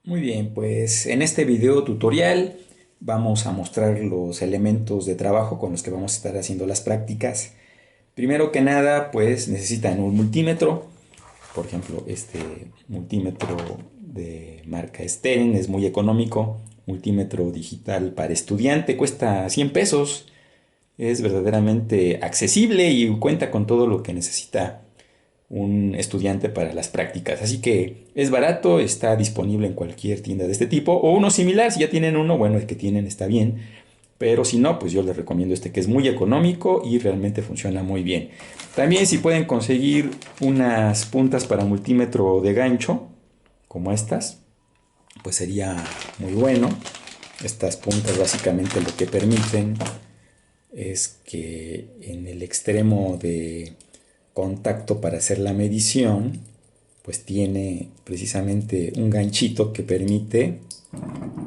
Muy bien, pues en este video tutorial vamos a mostrar los elementos de trabajo con los que vamos a estar haciendo las prácticas. Primero que nada, pues necesitan un multímetro. Por ejemplo, este multímetro de marca Steren es muy económico. Multímetro digital para estudiante cuesta 100 pesos. Es verdaderamente accesible y cuenta con todo lo que necesita un estudiante para las prácticas. Así que es barato, está disponible en cualquier tienda de este tipo o uno similar. Si ya tienen uno, bueno, el que tienen está bien. Pero si no, pues yo les recomiendo este que es muy económico y realmente funciona muy bien. También si pueden conseguir unas puntas para multímetro de gancho, como estas, pues sería muy bueno. Estas puntas básicamente lo que permiten es que en el extremo de contacto para hacer la medición, pues tiene precisamente un ganchito que permite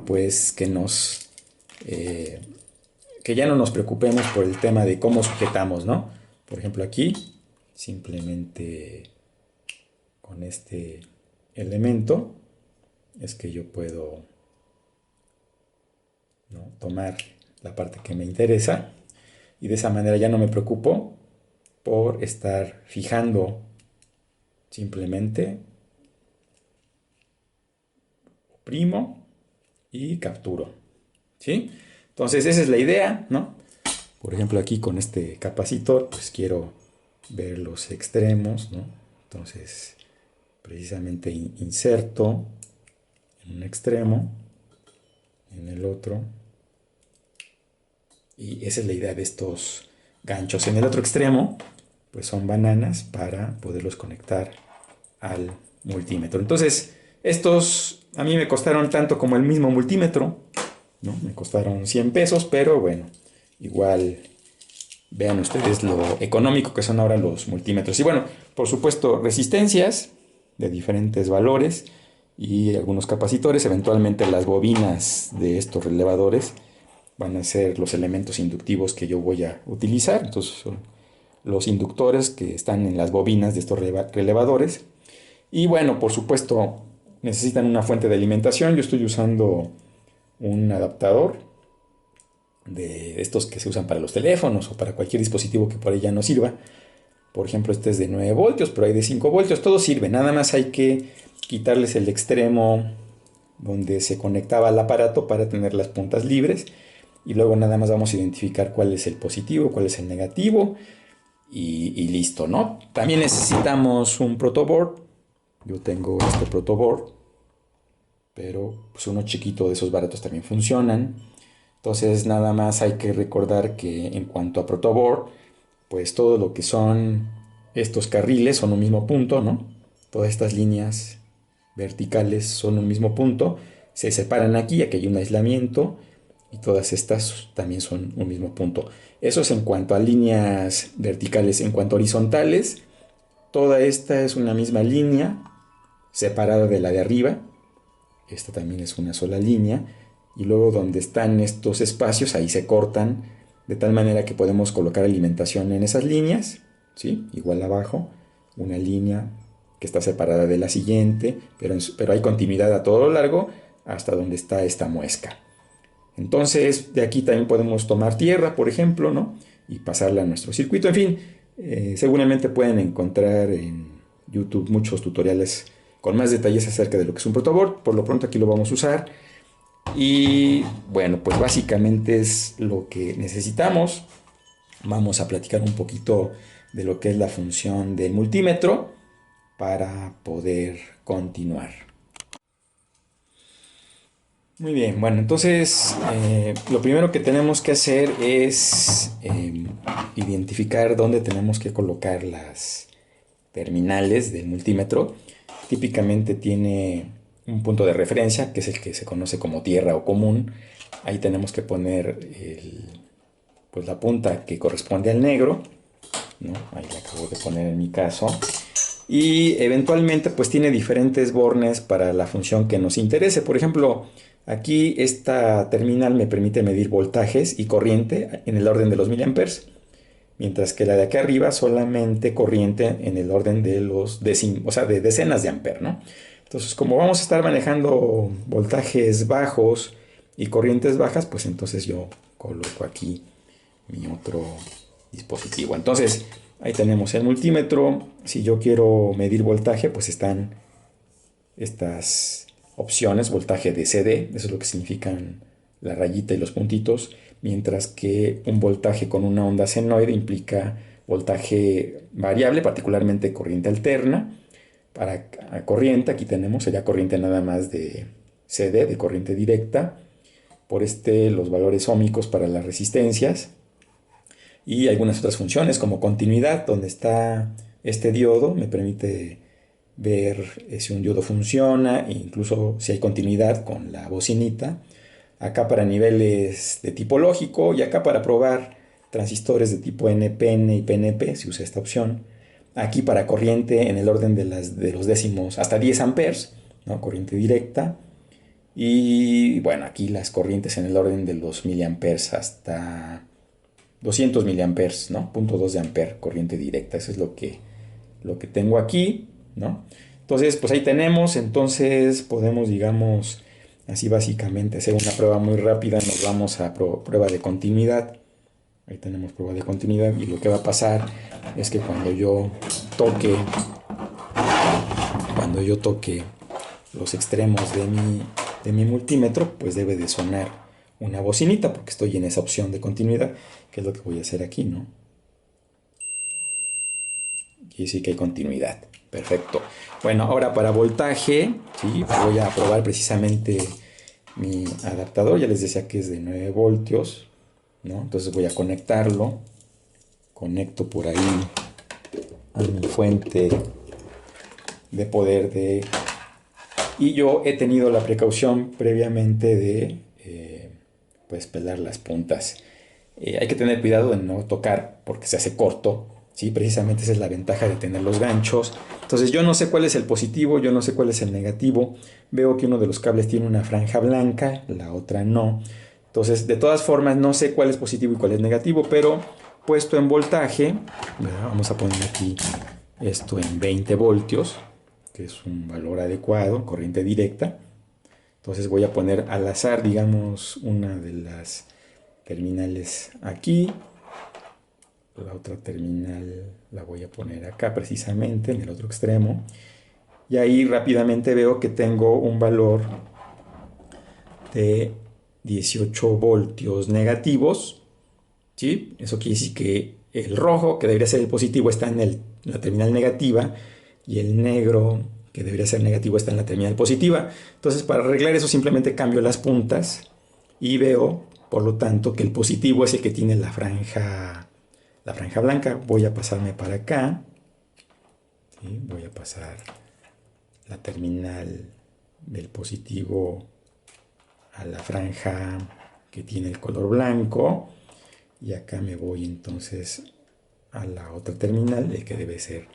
pues eh, que ya no nos preocupemos por el tema de cómo sujetamos, ¿no? Por ejemplo aquí, simplemente con este elemento es que yo puedo, ¿no?, tomar la parte que me interesa y de esa manera ya no me preocupo por estar fijando, simplemente oprimo y capturo, ¿sí? Entonces esa es la idea, ¿no? Por ejemplo aquí con este capacitor pues quiero ver los extremos, ¿no? Entonces precisamente inserto en un extremo, en el otro, y esa es la idea de estos ganchos. En el otro extremo pues son bananas para poderlos conectar al multímetro. Entonces estos a mí me costaron tanto como el mismo multímetro, ¿no? Me costaron 100 pesos, pero bueno, igual vean ustedes lo económico que son ahora los multímetros. Y bueno, por supuesto, resistencias de diferentes valores y algunos capacitores. Eventualmente las bobinas de estos relevadores van a ser los elementos inductivos que yo voy a utilizar. Entonces son los inductores que están en las bobinas de estos relevadores. Y bueno, por supuesto, necesitan una fuente de alimentación. Yo estoy usando un adaptador de estos que se usan para los teléfonos o para cualquier dispositivo que por ahí ya no sirva. Por ejemplo, este es de 9 voltios, pero hay de 5 voltios. Todo sirve, nada más hay que quitarles el extremo donde se conectaba al aparato para tener las puntas libres. Y luego nada más vamos a identificar cuál es el positivo, cuál es el negativo. Y listo, ¿no? También necesitamos un protoboard. Yo tengo este protoboard, pero pues uno chiquito de esos baratos también funcionan. Entonces nada más hay que recordar que en cuanto a protoboard, pues todo lo que son estos carriles son un mismo punto, ¿no? Todas estas líneas verticales son un mismo punto. Se separan aquí hay un aislamiento y todas estas también son un mismo punto. Eso es en cuanto a líneas verticales. En cuanto a horizontales, toda esta es una misma línea separada de la de arriba. Esta también es una sola línea. Y luego donde están estos espacios, ahí se cortan de tal manera que podemos colocar alimentación en esas líneas, ¿sí? Igual abajo, una línea que está separada de la siguiente, pero hay continuidad a todo lo largo hasta donde está esta muesca. Entonces, de aquí también podemos tomar tierra, por ejemplo, ¿no? Y pasarla a nuestro circuito. En fin, seguramente pueden encontrar en YouTube muchos tutoriales con más detalles acerca de lo que es un protoboard. Por lo pronto aquí lo vamos a usar. Y bueno, pues básicamente es lo que necesitamos. Vamos a platicar un poquito de lo que es la función del multímetro para poder continuar. Muy bien, bueno, entonces lo primero que tenemos que hacer es identificar dónde tenemos que colocar las terminales del multímetro. Típicamente tiene un punto de referencia, que es el que se conoce como tierra o común. Ahí tenemos que poner pues la punta que corresponde al negro, ¿no? Ahí la acabo de poner en mi caso. Y eventualmente pues tiene diferentes bornes para la función que nos interese. Por ejemplo, aquí esta terminal me permite medir voltajes y corriente en el orden de los miliamperes, mientras que la de acá arriba solamente corriente en el orden de los de decenas de amperes, ¿no? Entonces, como vamos a estar manejando voltajes bajos y corrientes bajas, pues entonces yo coloco aquí mi otro dispositivo. Entonces, ahí tenemos el multímetro. Si yo quiero medir voltaje, pues están estas opciones, voltaje de CD, eso es lo que significan la rayita y los puntitos, mientras que un voltaje con una onda senoide implica voltaje variable, particularmente corriente alterna. Para corriente, aquí tenemos, sería corriente nada más de CD, de corriente directa. Por los valores óhmicos para las resistencias. Y algunas otras funciones como continuidad, donde está este diodo, me permite ver si un diodo funciona e incluso si hay continuidad con la bocinita. Acá para niveles de tipo lógico y acá para probar transistores de tipo NPN y PNP, se usa esta opción. Aquí para corriente en el orden de los décimos hasta 10 amperes, ¿no? Corriente directa. Y bueno, aquí las corrientes en el orden de los miliamperes hasta 200 miliamperes, ¿no? 0.2 de ampere, corriente directa. Eso es lo que tengo aquí, ¿no? Entonces, pues ahí tenemos. Entonces podemos, digamos, así básicamente hacer una prueba muy rápida. Nos vamos a prueba de continuidad. Ahí tenemos prueba de continuidad y lo que va a pasar es que cuando yo toque los extremos de mi multímetro, pues debe de sonar una bocinita porque estoy en esa opción de continuidad, que es lo que voy a hacer aquí, ¿no? Y sí que hay continuidad. Perfecto. Bueno, ahora para voltaje, ¿sí? Voy a probar precisamente mi adaptador. Ya les decía que es de 9 voltios, ¿no? Entonces voy a conectarlo. Conecto por ahí a mi fuente de poder y yo he tenido la precaución previamente de pues pelar las puntas. Hay que tener cuidado de no tocar porque se hace corto, ¿sí? Precisamente esa es la ventaja de tener los ganchos. Entonces yo no sé cuál es el positivo, yo no sé cuál es el negativo. Veo que uno de los cables tiene una franja blanca, la otra no. Entonces, de todas formas, no sé cuál es positivo y cuál es negativo, pero puesto en voltaje, ¿verdad? Vamos a poner aquí esto en 20 voltios, que es un valor adecuado, corriente directa. Entonces voy a poner al azar, digamos, una de las terminales aquí. La otra terminal la voy a poner acá precisamente, en el otro extremo. Y ahí rápidamente veo que tengo un valor de 18 voltios negativos, ¿sí? Eso quiere decir que el rojo, que debería ser el positivo, está en la terminal negativa, y el negro, que debería ser negativo, está en la terminal positiva. Entonces, para arreglar eso, simplemente cambio las puntas y veo, por lo tanto, que el positivo es el que tiene la franja blanca. Voy a pasarme para acá, ¿sí? Voy a pasar la terminal del positivo a la franja que tiene el color blanco, y acá me voy entonces a la otra terminal, el que debe ser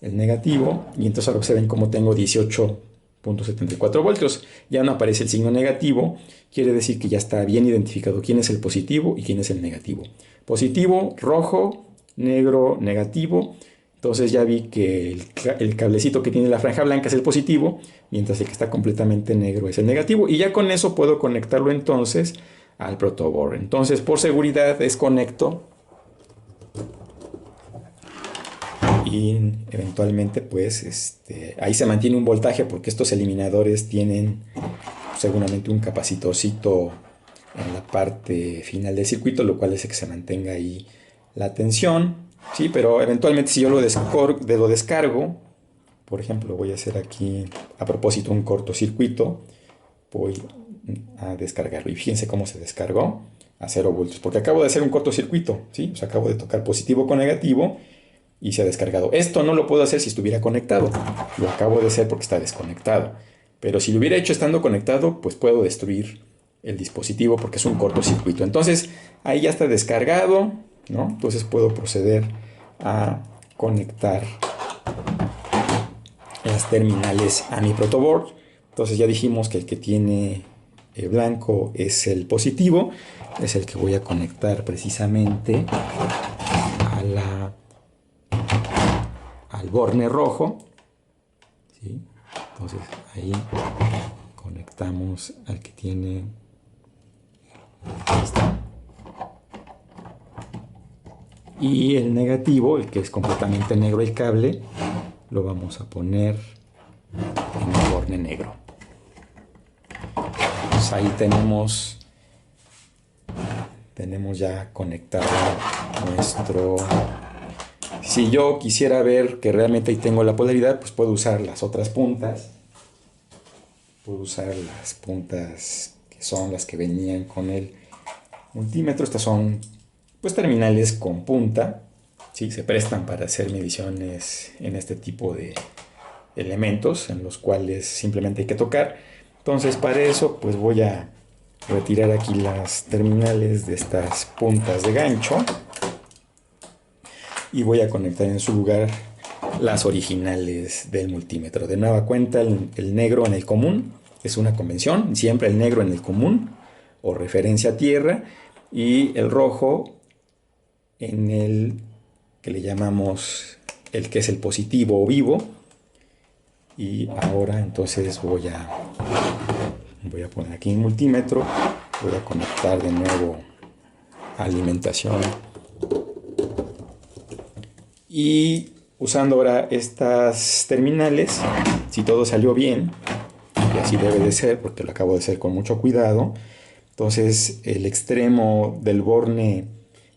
el negativo, y entonces ahora observen cómo tengo 18.74 voltios. Ya no aparece el signo negativo, quiere decir que ya está bien identificado quién es el positivo y quién es el negativo. Positivo, rojo, negro, negativo. Entonces ya vi que el cablecito que tiene la franja blanca es el positivo, mientras el que está completamente negro es el negativo. Y ya con eso puedo conectarlo entonces al protoboard. Entonces, por seguridad, desconecto y eventualmente pues ahí se mantiene un voltaje porque estos eliminadores tienen seguramente un capacitorcito en la parte final del circuito, lo cual hace que se mantenga ahí la tensión, ¿sí? Pero eventualmente si yo lo descargo, por ejemplo, voy a hacer aquí a propósito un cortocircuito, voy a descargarlo y fíjense cómo se descargó a 0 voltios, porque acabo de hacer un cortocircuito, ¿sí? O sea, acabo de tocar positivo con negativo y se ha descargado. Esto no lo puedo hacer si estuviera conectado, lo acabo de hacer porque está desconectado, pero si lo hubiera hecho estando conectado, pues puedo destruir el dispositivo porque es un cortocircuito. Entonces ahí ya está descargado, ¿no? Entonces puedo proceder a conectar las terminales a mi protoboard. Entonces ya dijimos que el que tiene blanco es el positivo, es el que voy a conectar precisamente al borne rojo, ¿sí? Entonces ahí conectamos al que tiene. Ahí está. Y el negativo, el que es completamente negro el cable, lo vamos a poner en el borne negro. Pues ahí tenemos ya conectado nuestro. Si yo quisiera ver que realmente ahí tengo la polaridad, pues puedo usar las otras puntas. Puedo usar las puntas que son las que venían con el multímetro. Estas son pues terminales con punta. ¿Sí? Se prestan para hacer mediciones en este tipo de elementos en los cuales simplemente hay que tocar. Entonces para eso pues voy a retirar aquí las terminales de estas puntas de gancho y voy a conectar en su lugar las originales del multímetro. De nueva cuenta, el negro en el común es una convención, siempre el negro en el común o referencia a tierra, y el rojo en el que le llamamos el que es el positivo o vivo. Y ahora entonces voy a poner aquí un multímetro, voy a conectar de nuevo alimentación y usando ahora estas terminales, si todo salió bien, y así debe de ser porque lo acabo de hacer con mucho cuidado, entonces el extremo del borne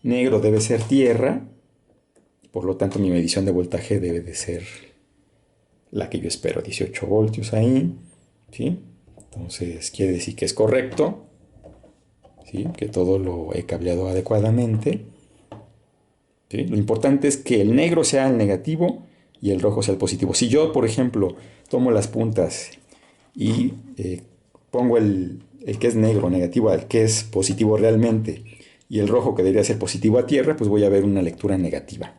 negro debe ser tierra, por lo tanto mi medición de voltaje debe de ser la que yo espero, 18 voltios ahí, ¿sí? Entonces quiere decir que es correcto, ¿sí? Que todo lo he cableado adecuadamente, ¿sí? Lo importante es que el negro sea el negativo y el rojo sea el positivo. Si yo, por ejemplo, tomo las puntas y pongo el que es negro negativo al que es positivo realmente y el rojo que debería ser positivo a tierra, pues voy a ver una lectura negativa,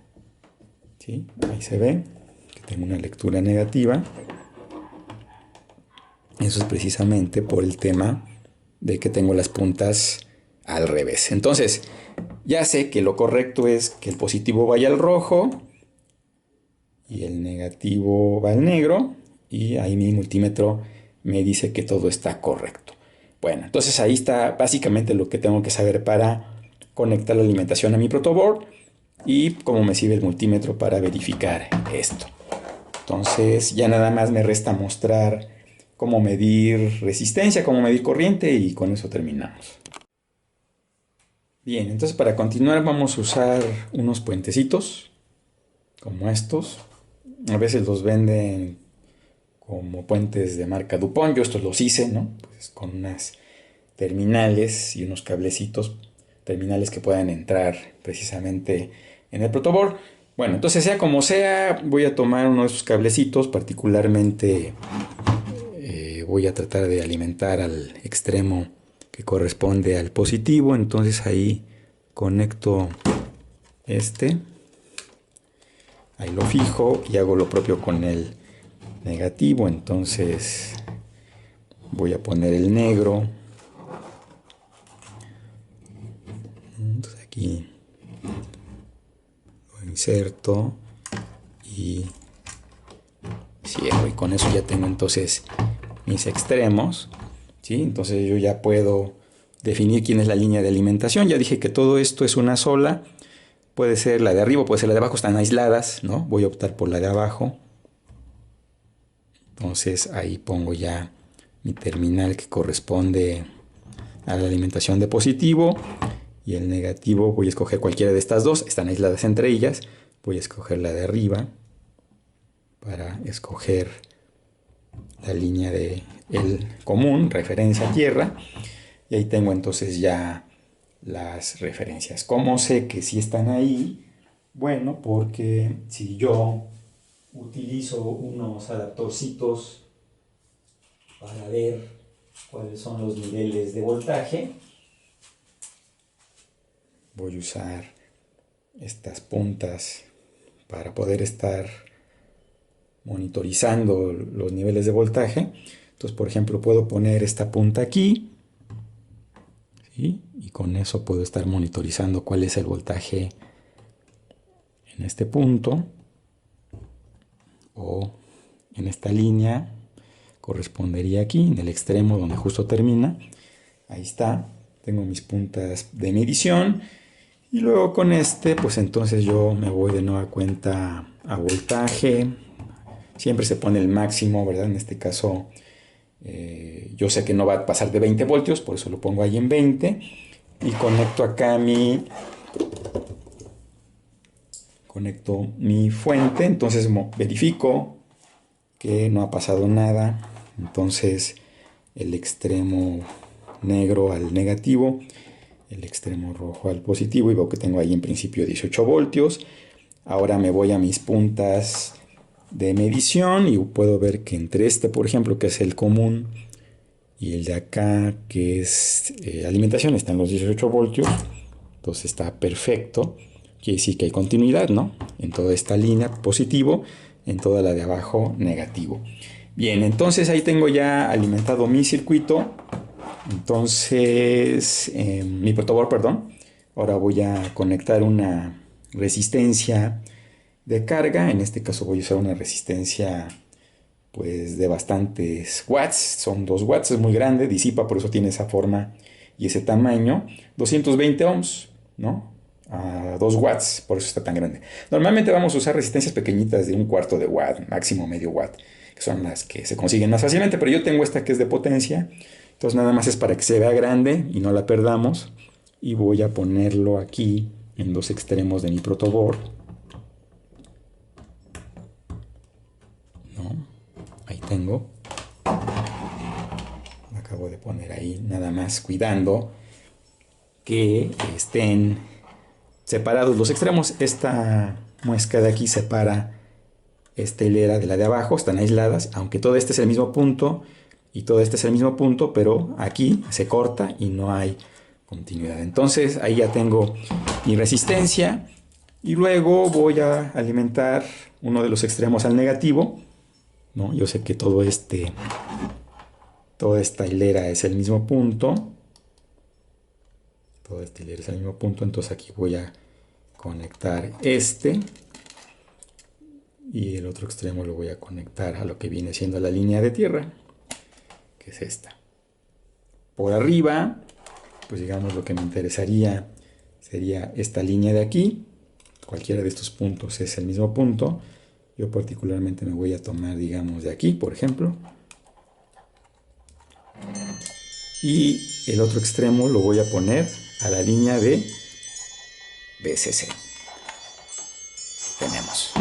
¿sí? Ahí se ve que tengo una lectura negativa. Eso es precisamente por el tema de que tengo las puntas al revés. Entonces, ya sé que lo correcto es que el positivo vaya al rojo y el negativo va al negro, y ahí mi multímetro me dice que todo está correcto. Bueno, entonces ahí está básicamente lo que tengo que saber para conectar la alimentación a mi protoboard y cómo me sirve el multímetro para verificar esto. Entonces ya nada más me resta mostrar cómo medir resistencia, cómo medir corriente, y con eso terminamos. Bien, entonces para continuar vamos a usar unos puentecitos como estos. A veces los venden como puentes de marca DuPont. Yo estos los hice, ¿no? Pues con unas terminales y unos cablecitos, terminales que puedan entrar precisamente en el protoboard. Bueno, entonces sea como sea, voy a tomar uno de esos cablecitos, particularmente voy a tratar de alimentar al extremo que corresponde al positivo. Entonces ahí conecto este, ahí lo fijo y hago lo propio con el negativo. Entonces voy a poner el negro, entonces aquí lo inserto y cierro, y con eso ya tengo entonces mis extremos, ¿sí? Entonces yo ya puedo definir quién es la línea de alimentación. Ya dije que todo esto es una sola, puede ser la de arriba, puede ser la de abajo, están aisladas, ¿no? Voy a optar por la de abajo. Entonces ahí pongo ya mi terminal que corresponde a la alimentación de positivo, y el negativo voy a escoger cualquiera de estas dos, están aisladas entre ellas. Voy a escoger la de arriba para escoger la línea de el común, referencia a tierra, y ahí tengo entonces ya las referencias. ¿Cómo sé que sí están ahí? Bueno, porque si yo utilizo unos adaptorcitos para ver cuáles son los niveles de voltaje, voy a usar estas puntas para poder estar monitorizando los niveles de voltaje. Entonces, por ejemplo, puedo poner esta punta aquí, ¿sí? Y con eso puedo estar monitorizando cuál es el voltaje en este punto o en esta línea. correspondería aquí, en el extremo donde justo termina. Ahí está, tengo mis puntas de medición. Y luego con este, pues entonces yo me voy de nueva cuenta a voltaje. Siempre se pone el máximo, ¿verdad? En este caso, yo sé que no va a pasar de 20 voltios, por eso lo pongo ahí en 20. Y conecto mi fuente, entonces verifico que no ha pasado nada. Entonces el extremo negro al negativo, el extremo rojo al positivo, y veo que tengo ahí en principio 18 voltios. Ahora me voy a mis puntas de medición y puedo ver que entre este, por ejemplo, que es el común, y el de acá, que es alimentación, están los 18 voltios. Entonces está perfecto. Quiere decir que hay continuidad, ¿no? En toda esta línea positivo, en toda la de abajo negativo. Bien, entonces ahí tengo ya alimentado mi circuito. Entonces, mi protoboard, perdón. Ahora voy a conectar una resistencia de carga. En este caso voy a usar una resistencia pues de bastantes watts. Son 2 watts, es muy grande, disipa, por eso tiene esa forma y ese tamaño. 220 ohms, ¿no? A 2 watts, por eso está tan grande. Normalmente vamos a usar resistencias pequeñitas de 1/4 de watt, máximo medio watt, que son las que se consiguen más fácilmente, pero yo tengo esta que es de potencia. Entonces nada más es para que se vea grande y no la perdamos. Y voy a ponerlo aquí en los extremos de mi protoboard, ¿no? Ahí tengo. Lo acabo de poner ahí, nada más cuidando que estén separados los extremos. Esta muesca de aquí separa esta hilera de la de abajo, están aisladas, aunque todo este es el mismo punto y todo este es el mismo punto, pero aquí se corta y no hay continuidad. Entonces ahí ya tengo mi resistencia y luego voy a alimentar uno de los extremos al negativo, ¿no? Yo sé que toda esta hilera es el mismo punto. Toda esta hilera es el mismo punto, entonces aquí voy a conectar este. Y el otro extremo lo voy a conectar a lo que viene siendo la línea de tierra, que es esta. Por arriba, pues digamos lo que me interesaría sería esta línea de aquí. Cualquiera de estos puntos es el mismo punto. Yo particularmente me voy a tomar, digamos, de aquí, por ejemplo. Y el otro extremo lo voy a poner a la línea de BCC. Tenemos.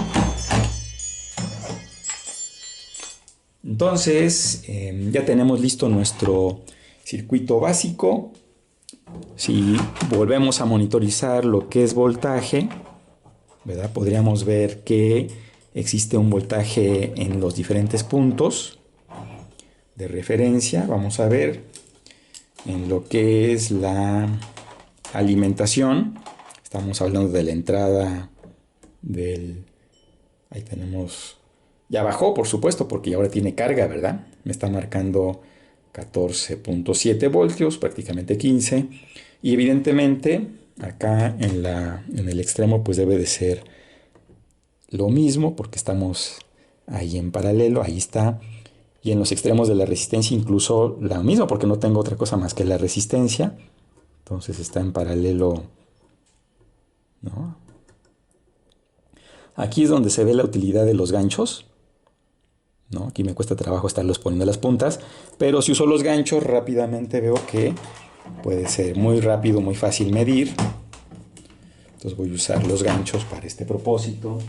Entonces, ya tenemos listo nuestro circuito básico. Si volvemos a monitorizar lo que es voltaje, ¿verdad? Podríamos ver que existe un voltaje en los diferentes puntos de referencia. Vamos a ver en lo que es la alimentación. Estamos hablando de la entrada del... Ahí tenemos... Ya bajó, por supuesto, porque ahora tiene carga, ¿verdad? Me está marcando 14.7 voltios, prácticamente 15. Y evidentemente, acá en el extremo, pues debe de ser lo mismo, porque estamos ahí en paralelo, ahí está. Y en los extremos de la resistencia incluso la misma, porque no tengo otra cosa más que la resistencia. Entonces está en paralelo, ¿no? Aquí es donde se ve la utilidad de los ganchos, ¿no? Aquí me cuesta trabajo estarlos poniendo las puntas, pero si uso los ganchos rápidamente veo que puede ser muy rápido, muy fácil medir. Entonces voy a usar los ganchos para este propósito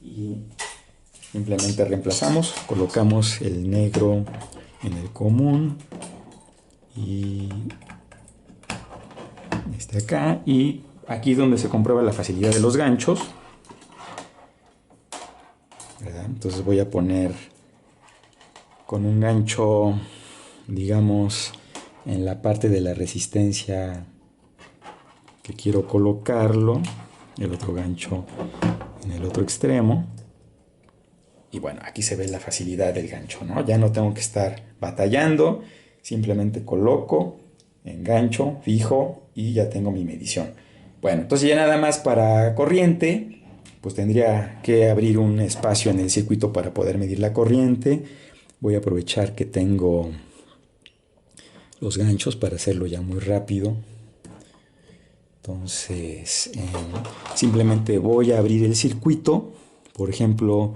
y simplemente reemplazamos, colocamos el negro en el común y este acá, y aquí es donde se comprueba la facilidad de los ganchos, ¿verdad? Entonces voy a poner con un gancho, digamos, en la parte de la resistencia que quiero colocarlo, el otro gancho en el otro extremo. Y bueno, aquí se ve la facilidad del gancho, ¿no? Ya no tengo que estar batallando, simplemente coloco, engancho, fijo y ya tengo mi medición. Bueno, entonces ya nada más para corriente, pues tendría que abrir un espacio en el circuito para poder medir la corriente. Voy a aprovechar que tengo los ganchos para hacerlo ya muy rápido. Entonces, simplemente voy a abrir el circuito. Por ejemplo,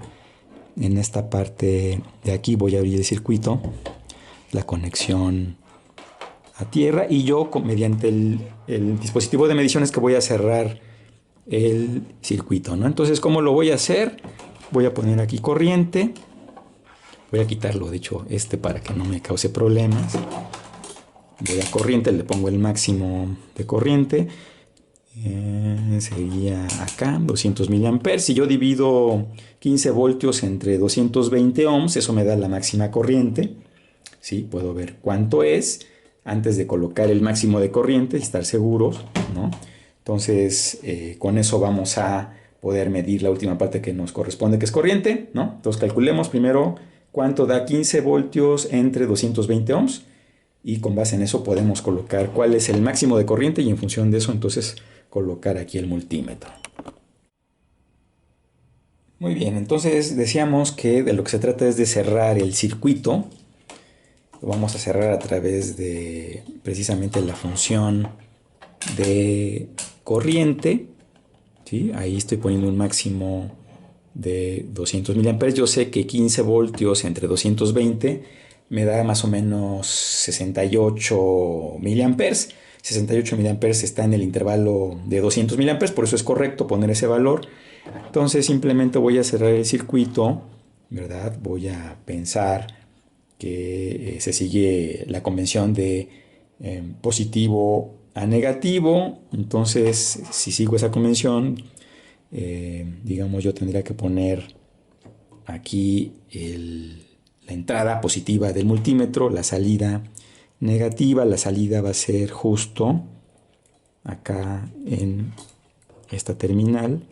en esta parte de aquí voy a abrir el circuito, la conexión a tierra, y yo mediante el dispositivo de medición es que voy a cerrar el circuito, ¿no? Entonces, ¿cómo lo voy a hacer? Voy a poner aquí corriente. Voy a quitarlo, de hecho, para que no me cause problemas. Voy a corriente, le pongo el máximo de corriente. Sería acá 200 miliamperes. Si yo divido 15 voltios entre 220 ohms, eso me da la máxima corriente. ¿Sí? Puedo ver cuánto es antes de colocar el máximo de corriente y estar seguros, ¿no? Entonces, con eso vamos a poder medir la última parte que nos corresponde, que es corriente, ¿no? Entonces, calculemos primero cuánto da 15 voltios entre 220 ohms. Y con base en eso podemos colocar cuál es el máximo de corriente y en función de eso entonces colocar aquí el multímetro. Muy bien, entonces decíamos que de lo que se trata es de cerrar el circuito. Lo vamos a cerrar a través de precisamente la función de corriente. ¿Sí? Ahí estoy poniendo un máximo de 200 miliamperes. Yo sé que 15 voltios entre 220 me da más o menos 68 miliamperes. 68 miliamperes está en el intervalo de 200 miliamperes, por eso es correcto poner ese valor. Entonces simplemente voy a cerrar el circuito, ¿verdad? Voy a pensar que se sigue la convención de positivo a negativo. Entonces, si sigo esa convención, digamos, yo tendría que poner aquí la entrada positiva del multímetro, la salida negativa. La salida va a ser justo acá en esta terminal,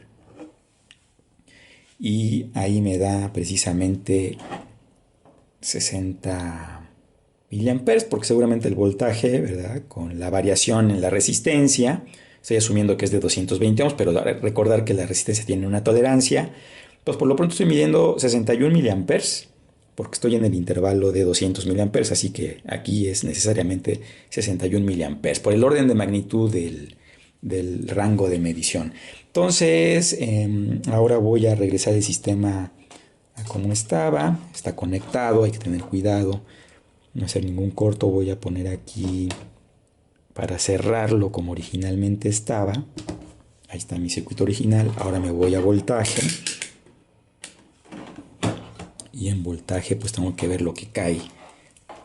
y ahí me da precisamente 60 miliamperes, porque seguramente el voltaje, ¿verdad? Con la variación en la resistencia, estoy asumiendo que es de 220 ohms, pero recordar que la resistencia tiene una tolerancia. Pues por lo pronto estoy midiendo 61 miliamperes, porque estoy en el intervalo de 200 miliamperes, así que aquí es necesariamente 61 miliamperes, por el orden de magnitud del rango de medición. Entonces, ahora voy a regresar el sistema a como estaba. Está conectado, hay que tener cuidado, no hacer ningún corto. Voy a poner aquí para cerrarlo como originalmente estaba. Ahí está mi circuito original. Ahora me voy a voltaje. Y en voltaje pues tengo que ver lo que cae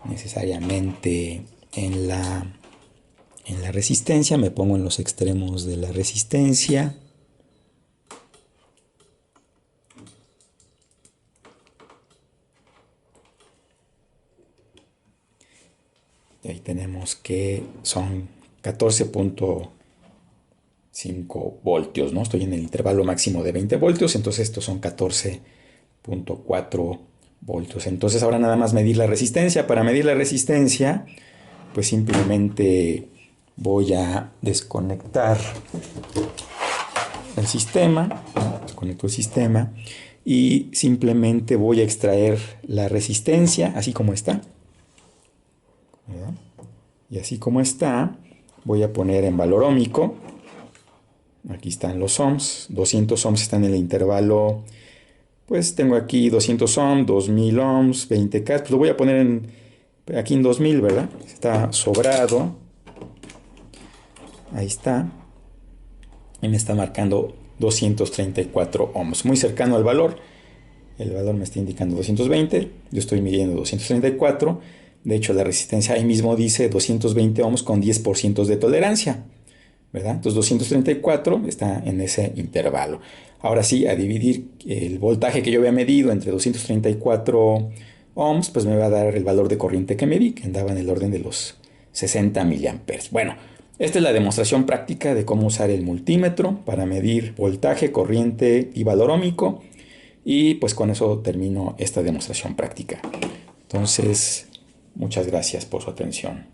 necesariamente en la resistencia. Me pongo en los extremos de la resistencia. Y ahí tenemos que son 14.5 voltios, ¿no? Estoy en el intervalo máximo de 20 voltios, entonces estos son 14.4 voltios. Entonces ahora nada más medir la resistencia. Para medir la resistencia, pues simplemente voy a desconectar el sistema. Desconecto el sistema y simplemente voy a extraer la resistencia así como está, ¿verdad? Y así como está, voy a poner en valor óhmico. Aquí están los ohms. 200 ohms están en el intervalo. Pues tengo aquí 200 ohms, 2000 ohms, 20K. Pues lo voy a poner aquí en 2000, ¿verdad? Está sobrado. Ahí está. Y me está marcando 234 ohms. Muy cercano al valor. El valor me está indicando 220. Yo estoy midiendo 234. De hecho, la resistencia ahí mismo dice 220 ohms con 10% de tolerancia, ¿verdad? Entonces 234 está en ese intervalo. Ahora sí, a dividir el voltaje que yo había medido entre 234 ohms, pues me va a dar el valor de corriente que medí, que andaba en el orden de los 60 miliamperes. Bueno, esta es la demostración práctica de cómo usar el multímetro para medir voltaje, corriente y valor óhmico. Y pues con eso termino esta demostración práctica. Entonces, muchas gracias por su atención.